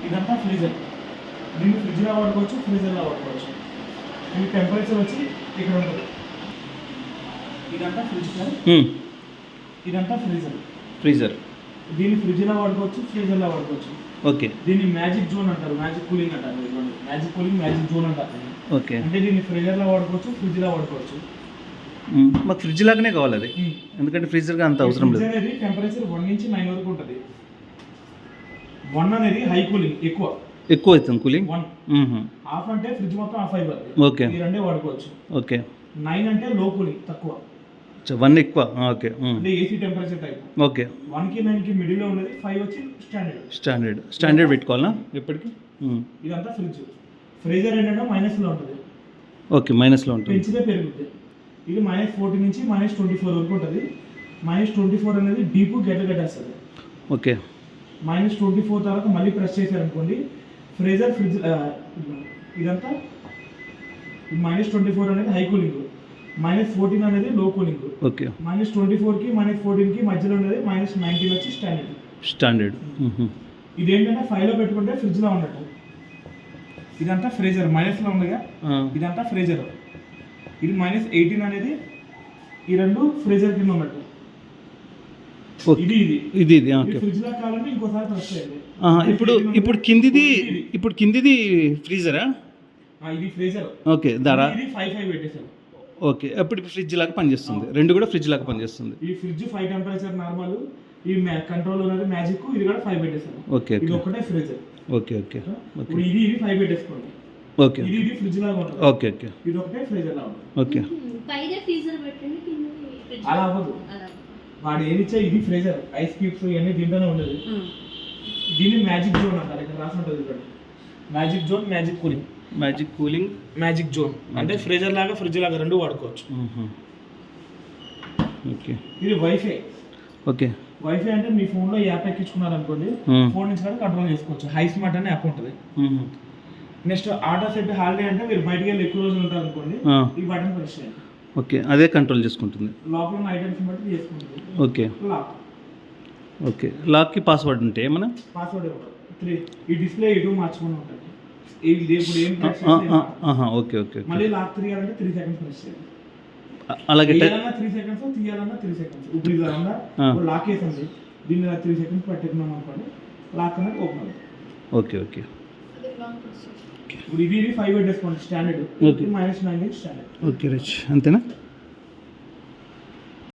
ఇదంతా ఫ్రీజర్. దీన్ని ఫ్రిడ్జ్లో వాడుకోవచ్చు, ఫ్రీజర్లో వాడుకోవచ్చు. దీని టెంపరేచర్ వచ్చి ఇక్కడ ఉంటుంది. ఇదంతా ఫ్రిడ్జ్ సార్, ఇదంతా ఫ్రీజర్. దీన్ని ఫ్రిడ్జ్లో వాడుకోవచ్చు, ఫ్రీజర్లో వాడుకోవచ్చు. ఓకే. దీన్ని మ్యాజిక్ జోన్ అంటారు, మ్యాజిక్ కూలింగ్ అంటారు. మ్యాజిక్ కూలింగ్, మ్యాజిక్ జోన్ అంటారు. ఓకే. అంటే దీన్ని ఫ్రీజర్లో వాడుకోవచ్చు, ఫ్రిడ్జ్లో వాడుకోవచ్చు. మాకు ఫ్రిడ్జ్ లాగానే కావాలి అది, ఎందుకంటే ఫ్రీజర్గా అంత అవసరం లేదు. ఫ్రిడ్జ్ అనేది టెంపరేచర్ 1 నుంచి 9 వరకు ఉంటుంది. 1 అనేది హై కూలింగ్, ఎక్కువ అవుతుంది కూలింగ్. 1 ఆఫ్ అంటే ఫ్రిడ్జ్ మొత్తం ఆఫ్ అయిపోతుంది. ఓకే. ఈ రెండే వాడుకోవచ్చు. ఓకే. 9 అంటే లో కూలింగ్, తక్కువ. 1 ఎక్కువ. ఓకే. అంటే ఏసీ టెంపరేచర్ టైప్. ఓకే. 1 కి 9 కి మిడిల్ లో ఉన్నది. 5 వచ్చి స్టాండర్డ్ పెట్టుకోవాలా ఎప్పటికి? ఇదంతా ఫ్రిడ్జ్. ఫ్రీజర్ ఏంటంటే మైనస్ లో ఉంటుంది. ఓకే, మైనస్లో ఉంటుంది. పెంచితే పెరుగుతుంది. ఇది -40 నుంచి -24 వరకు ఉంటుంది. -24 అనేది డీప్ గడ్డేస్తుంది. ఓకే. -24 తర్వాత మళ్ళీ ప్రెస్ చేశారనుకోండి, ఫ్రిడ్జ్ ఇదంతా -24 అనేది హై కూలింగ్, -14 అనేది లో కూలింగ్. ఓకే. -24 కి -14 కి మధ్యలో ఉండేది -19 వచ్చి స్టాండర్డ్. ఇదేంటంటే 5 లో పెట్టుకుంటే ఫ్రిడ్జ్ లో ఉన్నట్టు. ఇదంతా ఫ్రీజర్, మైనస్ లో ఉండగా ఇదంతా ఫ్రీజర్. ఇది -18 అనేది ఈ రెండు ఫ్రీజర్ కింద ఉన్నట్టు. ఇది ఫ్రిడ్జ్ లో కావాలంటే ఇంకోసారి ప్రెస్ చేయాలి. ఇప్పుడు కిందిది ఫ్రీజరా? ఇది ఫ్రీజర్. ఓకే. ధర ఇది 5 పెట్టేశారు. ఓకే. అప్పుడు ఫ్రిడ్జ్ లాగా పనిచేస్తుంది. రెండు కూడా ఫ్రిడ్జ్ లాగా పనిచేస్తుంది. ఈ ఫ్రిడ్జ్ 5 టెంపరేచర్ నార్మల్, ఈ కంట్రోల్ అనేది మ్యాజిక్, ఇది కూడా 5 పెట్టేశారు. ఓకే. ఇది ఒకటే ఫ్రీజర్. ఓకే. ఇప్పుడు ఇది 5 పెట్టేసుకోండి. ఓకే. ఇది ఫ్రిడ్జ్ లాగా ఉంటుంది. ఓకే. ఇది ఒకటే ఫ్రీజర్ లాగా ఉంటుంది. ఓకే. పైన ఫ్రీజర్ పెట్టండి, కింద ఫ్రిడ్జ్. అలా అవ్వదు. వాడు ఏది ఇచ్చా ఇది ఫ్రీజర్, ఐస్ క్యూబ్స్ ఇవన్నీ దీంట్లోనే ఉండేది. దీన్ని మ్యాజిక్ జోన్ అంటారు. ఇక్కడ రాసి ఉంటుంది ఇక్కడ magic zone, magic cooling, magic zone. అంటే ఫ్రీజర్ లాగా ఫ్రిడ్జ్ లాగా రెండు వాడుకోవచ్చు. ఓకే. ఇది వైఫై. ఓకే. వైఫై అంటే మీ ఫోన్ లో యాప్ ఎక్కించుకున్నారనుకోండి, ఫోన్ నుంచి కూడా కంట్రోల్ చేసుకోవచ్చు. హై స్మార్ట్ అనే యాప్ ఉంటుంది. నెక్స్ట్ ఆటో సెట్ హాలిడే అంటే మీరు బయటికి వెళ్ళి ఎక్కువ రోజులు ఉంటారు అనుకోండి, ఈ బటన్ ప్రెస్ చేయండి. ఓకే. అదే కంట్రోల్ చేసుకుంటుంది. లోపల ఉన్న ఐటమ్స్ బట్టి చేసుకుంటుంది. ఓకే. లాక్. ఓకే. లాక్కి పాస్వర్డ్ ఉంటే ఏమన్నా? పాస్వర్డ్ ఉంటుంది. 3 ఈ డిస్ప్లే ఇటు మార్చుకుని ఉంటుంది. ఇది ఇప్పుడు ఏం ప్రెస్ ఓకే. మళ్ళీ లాక్ తీయాలంటే 3 సెకండ్స్ ప్రెస్ చేయాలి. అలాగే 3 సెకండ్స్, తీయాలన్నా 3 సెకండ్స్. ఇప్పుడు ఇది లాక్ వేసింది, దీన్ని 3 సెకండ్స్ పట్టుకున్నాం అనుకోండి, లాక్ అనేది ఓపెన్ అవుతుంది. ఓకే. ఇప్పుడు ఇది 5 పెట్టేసుకోండి స్టాండర్డ్. -19 స్టాండర్డ్. ఓకే రిచ్, అంతేనా?